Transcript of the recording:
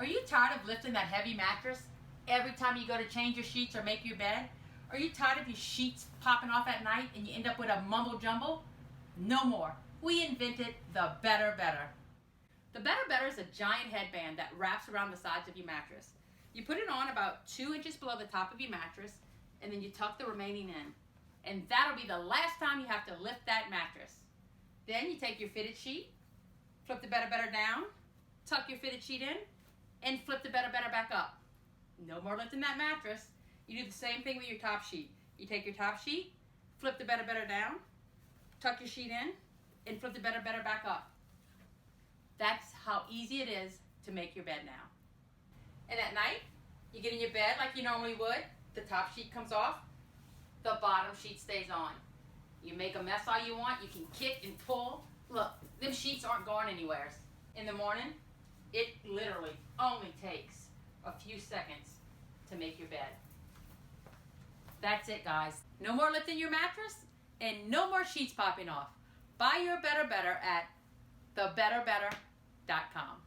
Are you tired of lifting that heavy mattress every time you go to change your sheets or make your bed? Are you tired of your sheets popping off at night and you end up with a mumble jumble? No more. We invented the Better Better. The Better Better is a giant headband that wraps around the sides of your mattress. You put it on about 2 inches below the top of your mattress, and then you tuck the remaining in. And that'll be the last time you have to lift that mattress. Then you take your fitted sheet, flip the Better Better down, tuck your fitted sheet in, and flip the Better Better back up. No more lifting that mattress. You do the same thing with your top sheet. You take your top sheet, flip the Better Better down, tuck your sheet in, and flip the Better Better back up. That's how easy it is to make your bed now. And at night, you get in your bed like you normally would. The top sheet comes off, the bottom sheet stays on. You make a mess all you want, you can kick and pull. Look, them sheets aren't going anywhere. In the morning, it literally only takes a few seconds to make your bed. That's it, guys. No more lifting your mattress and no more sheets popping off. Buy your Better Better at thebetterbetter.com.